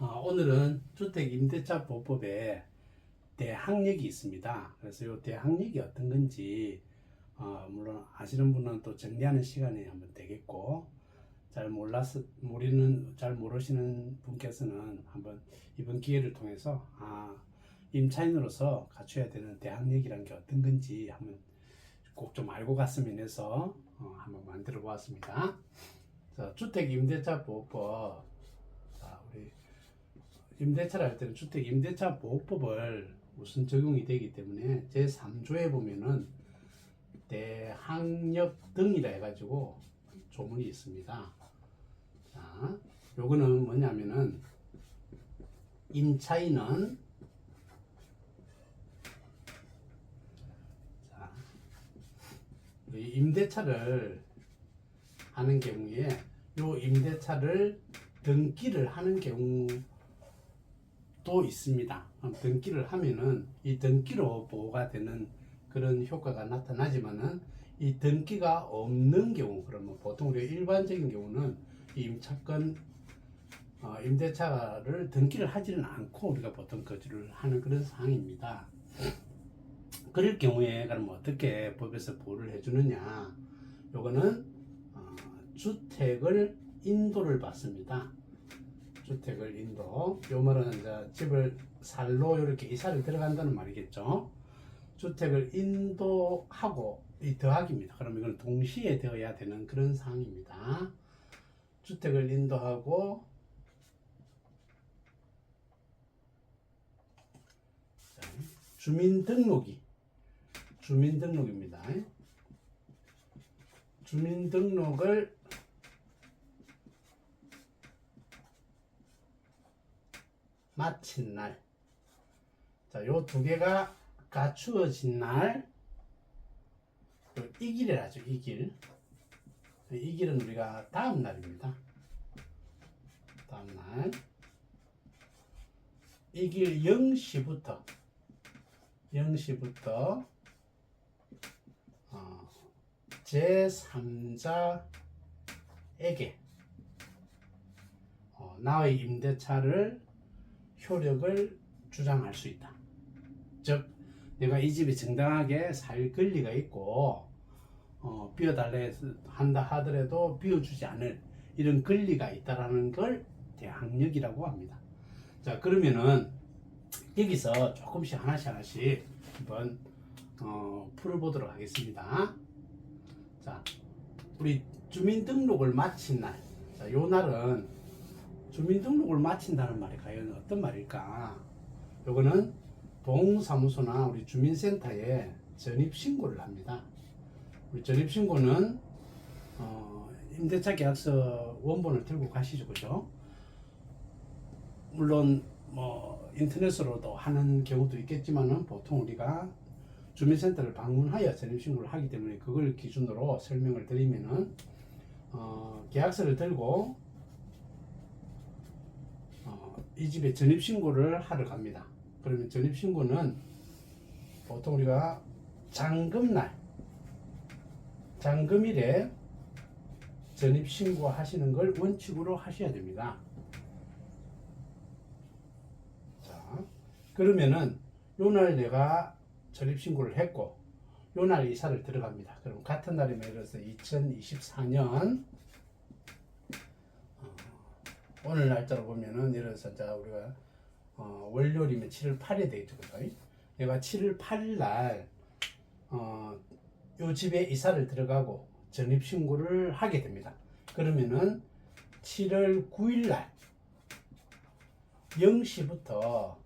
오늘은 주택임대차 보호법에 대항력이 있습니다. 그래서 이 대항력이 어떤 건지 물론 아시는 분은 또 정리하는 시간이 한번 되겠고, 잘 모르시는 분께서는 한번 이번 기회를 통해서 임차인으로서 갖춰야 되는 대항력이란 게 어떤 건지 한번 꼭 좀 알고 갔으면 해서 한번 만들어 보았습니다. 자, 주택임대차 보호법. 우리 임대차를 할 때는 주택임대차 보호법을 우선 적용이 되기 때문에 제3조에 보면은 대항력 등이라 해가지고 조문이 있습니다. 자, 요거는 뭐냐면은 임차인은 임대차를 하는 경우에 요 임대차를 등기를 하는 경우도 있습니다. 등기를 하면은 이 등기로 보호가 되는 그런 효과가 나타나지만은 이 등기가 없는 경우, 그러면 보통 우리가 일반적인 경우는 이 임대차를 등기를 하지는 않고 우리가 보통 거주를 하는 그런 상황입니다. 그럴 경우에 그럼 어떻게 법에서 보호를 해주느냐? 요거는 주택을 인도를 받습니다. 주택을 인도. 요 말은 이제 집을 살로 이렇게 이사를 들어간다는 말이겠죠. 주택을 인도하고 이 더하기입니다. 그럼 이건 동시에 되어야 되는 그런 상황입니다. 주택을 인도하고 주민등록입니다. 주민등록을 마친 날, 자, 요 두 개가 갖추어진 날, 이 길이라죠. 이 길은 우리가 다음 날입니다. 다음 날, 이 길 0시부터 제3자에게 나의 임대차를 효력을 주장할 수 있다. 즉, 내가 이 집에 정당하게 살 권리가 있고 비워달래 한다 하더라도 비워주지 않을 이런 권리가 있다라는 걸 대항력이라고 합니다. 자, 그러면은 여기서 조금씩 하나씩 한번 풀어보도록 하겠습니다. 자, 우리 주민등록을 마친 날, 자, 요 날은 주민등록을 마친다는 말이 과연 어떤 말일까? 요거는 동사무소나 우리 주민센터에 전입신고를 합니다. 우리 전입신고는 임대차 계약서 원본을 들고 가시죠, 그죠? 물론 인터넷으로도 하는 경우도 있겠지만은 보통 우리가 주민센터를 방문하여 전입신고를 하기 때문에 그걸 기준으로 설명을 드리면은 계약서를 들고 이 집에 전입신고를 하러 갑니다. 그러면 전입신고는 보통 우리가 잔금일에 전입신고 하시는 걸 원칙으로 하셔야 됩니다. 자, 그러면은 요날 내가 전입신고를 했고 요날 이사를 들어갑니다. 그럼 같은 날이면 예를 들어서 2024년 오늘 날짜로 보면은 예를 들어서 자 우리가 월요일이면 7월 8일에 되겠죠. 그죠? 내가 7월 8일 날 요 집에 이사를 들어가고 전입신고를 하게 됩니다. 그러면은 7월 9일 날 0시부터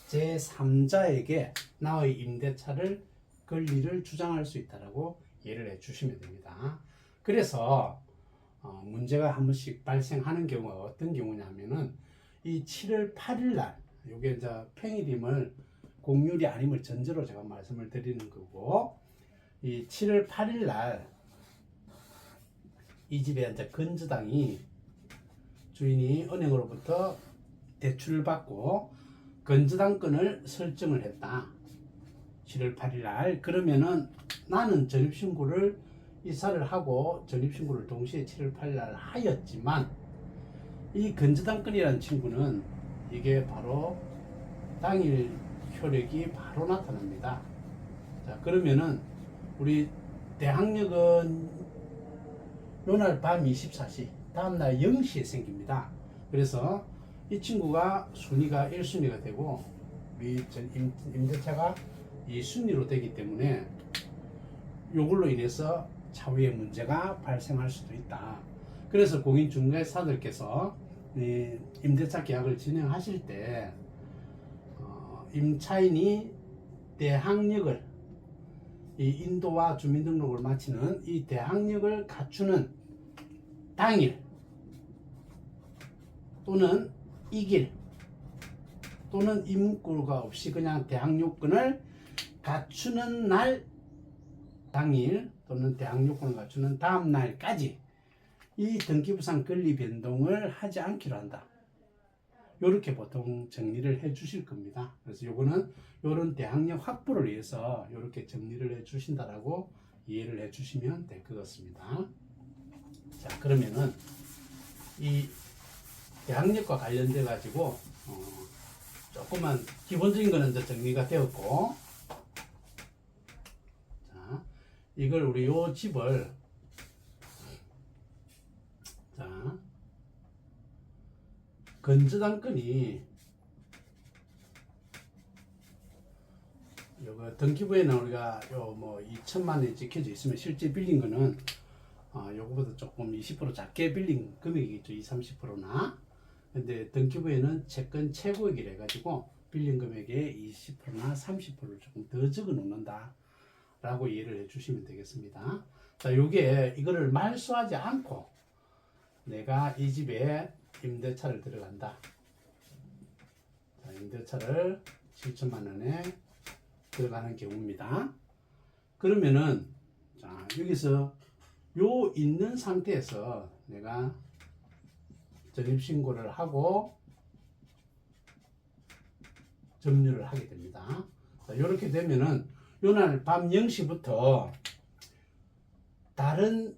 제3자에게 나의 임대차를 권리를 주장할 수 있다라고 이해를 해 주시면 됩니다. 그래서 문제가 한 번씩 발생하는 경우가 어떤 경우냐면은 이 7월 8일 날, 요게 이제 평일임을 공휴일이 아님을 전제로 제가 말씀을 드리는 거고, 이 7월 8일 날 이 집에 이제 건주당이 주인이 은행으로부터 대출을 받고 건주당권을 설정을 했다. 7월 8일 날. 그러면은 나는 전입신고를 이사를 하고 전입신고를 동시에 7월 8일 날 하였지만 이 건주당권이라는 친구는 이게 바로 당일 효력이 바로 나타납니다. 자, 그러면은 우리 대항력은 요날 밤 24시, 다음날 0시에 생깁니다. 그래서 이 친구가 순위가 1순위가 되고 우리 임대차가 2순위로 되기 때문에 요걸로 인해서 차후에 문제가 발생할 수도 있다. 그래서 공인중개사들께서 임대차 계약을 진행하실 때 임차인이 대항력을 이 인도와 주민등록을 마치는 이 대항력을 갖추는 당일 또는 이길 또는 임무가 없이 그냥 대항요건을 갖추는 날 당일 또는 대항요건을 갖추는 다음 날까지 이 등기부상 권리 변동을 하지 않기로 한다. 이렇게 보통 정리를 해 주실 겁니다. 그래서 요거는 요런 대항력 확보를 위해서 이렇게 정리를 해 주신다라고 이해를 해 주시면 될 것 같습니다. 자, 그러면은 이 대항력과 관련돼 가지고 조금만 기본적인 거는 이제 정리가 되었고, 자, 이걸 우리 요 집을 자 건저당권이 요거 등기부에는 우리가 요 뭐 2천만 원이 찍혀져 있으면 실제 빌린 거는 요거보다 조금 20% 작게 빌린 금액이겠죠. 20-30%나. 근데 등기부에는 채권 최고액이라 해가지고 빌린 금액의 20%나 30%를 조금 더 적어 놓는다 라고 이해를 해 주시면 되겠습니다. 자, 요게 이거를 말소하지 않고 내가 이 집에 임대차를 들어간다. 자, 임대차를 7천만 원에 들어가는 경우입니다. 그러면은 자, 여기서 요 있는 상태에서 내가 전입신고를 하고 점유를 하게 됩니다. 자, 이렇게 되면은 요날 밤 0시부터 다른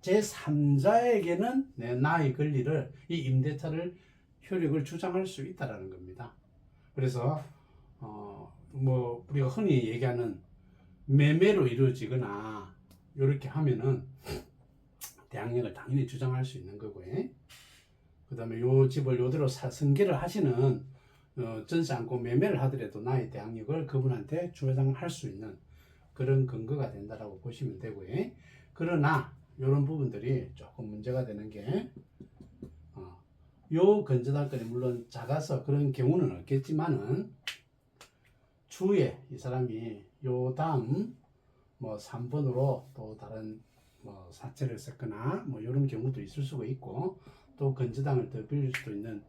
제3자에게는 나의 권리를 이 임대차를 효력을 주장할 수 있다라는 겁니다. 그래서 뭐 우리가 흔히 얘기하는 매매로 이루어지거나 이렇게 하면은 대항력을 당연히 주장할 수 있는 거고요. 그 다음에 요 집을 요대로 승계를 하시는 전세 않고 매매를 하더라도 나의 대항력을 그분한테 주장할 수 있는 그런 근거가 된다라고 보시면 되고요. 그러나 이런 부분들이 조금 문제가 되는 게 요 건저당권이 물론 작아서 그런 경우는 없겠지만은 추후에 이 사람이 요 다음 뭐 3번으로 또 다른 뭐 사채를 썼거나 뭐 이런 경우도 있을 수가 있고 또 건저당을 더 빌릴 수도 있는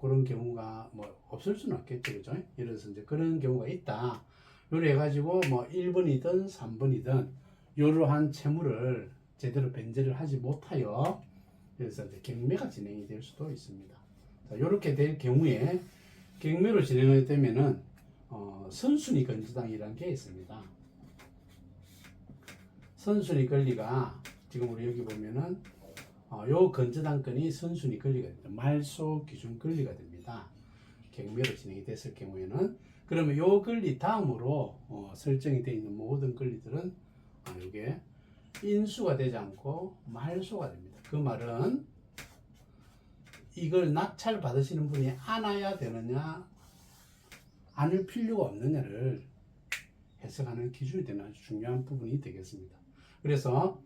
그런 경우가 뭐 없을 수는 없겠죠, 그죠? 이래서 이제 그런 경우가 있다. 요래 해가지고 뭐 1번이든 3번이든 이러한 채무를 제대로 변제를 하지 못하여 그래서 이제 경매가 진행이 될 수도 있습니다. 자, 이렇게 될 경우에 경매로 진행이 되면은 선순위 건저당이라는 게 있습니다. 선순위 권리가 지금 우리 여기 보면은 요 건저당권이 선순위 권리가 됩니다. 말소 기준 권리가 됩니다. 경매로 진행이 됐을 경우에는 그러면 요 권리 다음으로 설정이 되어 있는 모든 권리들은 이게 인수가 되지 않고 말소가 됩니다. 그 말은 이걸 낙찰 받으시는 분이 안아야 되느냐 안을 필요가 없느냐를 해석하는 기준이 되는 아주 중요한 부분이 되겠습니다. 그래서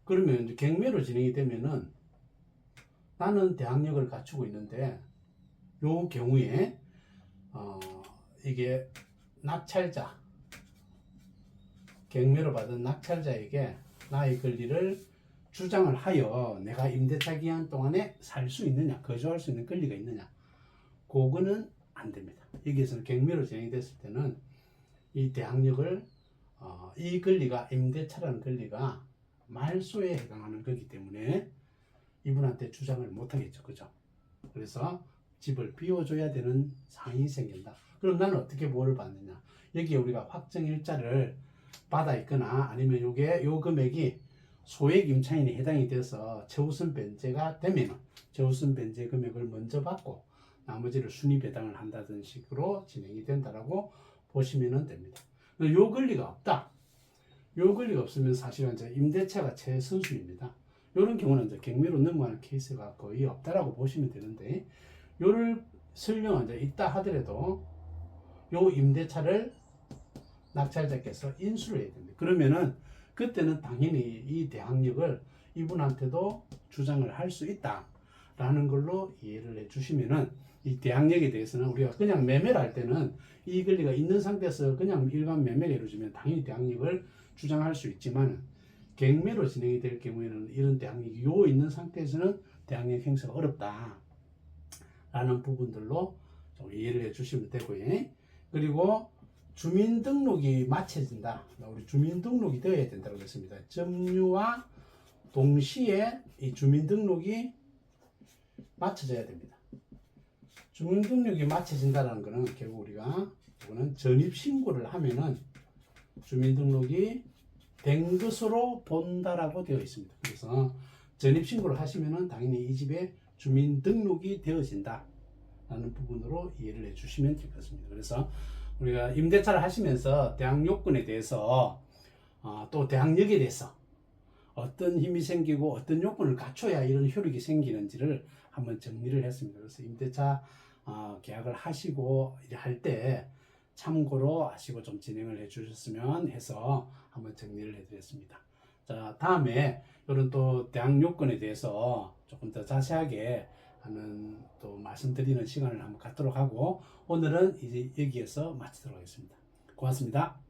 그러면 이제 경매로 진행이 되면은 나는 대항력을 갖추고 있는데 요 경우에 이게 낙찰자 경매로 받은 낙찰자에게 나의 권리를 주장을 하여 내가 임대차 기간 동안에 살 수 있느냐 거주할 수 있는 권리가 있느냐 그거는 안 됩니다. 여기에서는 경매로 진행이 됐을 때는 이 대항력을 이 권리가 임대차라는 권리가 말소에 해당하는 거기 때문에 이분한테 주장을 못 하겠죠. 그죠? 그래서 집을 비워줘야 되는 상황이 생긴다. 그럼 나는 어떻게 보호를 받느냐? 여기에 우리가 확정일자를 받아 있거나 아니면 요 금액이 소액 임차인이 해당이 돼서 최우선 변제가 되면 최우선 변제 금액을 먼저 받고 나머지를 순위 배당을 한다든 식으로 진행이 된다라고 보시면 됩니다. 요 권리가 없다. 요 권리가 없으면 사실은 이제 임대차가 최선순위입니다. 이런 경우는 이제 경매로 넘어가는 케이스가 거의 없다라고 보시면 되는데, 요를 설령 이제 있다 하더라도 요 임대차를 낙찰자께서 인수를 해야 됩니다. 그러면은 그때는 당연히 이 대항력을 이분한테도 주장을 할 수 있다라는 걸로 이해를 해주시면은, 이 대항력에 대해서는 우리가 그냥 매매를 할 때는 이 권리가 있는 상태에서 그냥 일반 매매를 이루어지면 당연히 대항력을 주장할 수 있지만, 경매로 진행이 될 경우에는 이런 대항력이 요 있는 상태에서는 대항력 행사가 어렵다라는 부분들로 좀 이해를 해주시면 되고요. 그리고 주민등록이 마쳐진다. 우리 주민등록이 되어야 된다고 했습니다. 점유와 동시에 이 주민등록이 마쳐져야 됩니다. 주민등록이 마쳐진다는 것은 결국 우리가 이거는 전입신고를 하면은 주민등록이 된 것으로 본다라고 되어 있습니다. 그래서 전입신고를 하시면은 당연히 이 집에 주민등록이 되어진다 라는 부분으로 이해를 해주시면 될 것 같습니다. 그래서 우리가 임대차를 하시면서 대항요건에 대해서 또 대항력에 대해서 어떤 힘이 생기고 어떤 요건을 갖춰야 이런 효력이 생기는지를 한번 정리를 했습니다. 그래서 임대차 계약을 하시고 할 때 참고로 하시고 좀 진행을 해 주셨으면 해서 한번 정리를 해 드렸습니다. 자, 다음에 이런 또 대항 요건에 대해서 조금 더 자세하게 하는 또 말씀드리는 시간을 한번 갖도록 하고, 오늘은 이제 여기에서 마치도록 하겠습니다. 고맙습니다.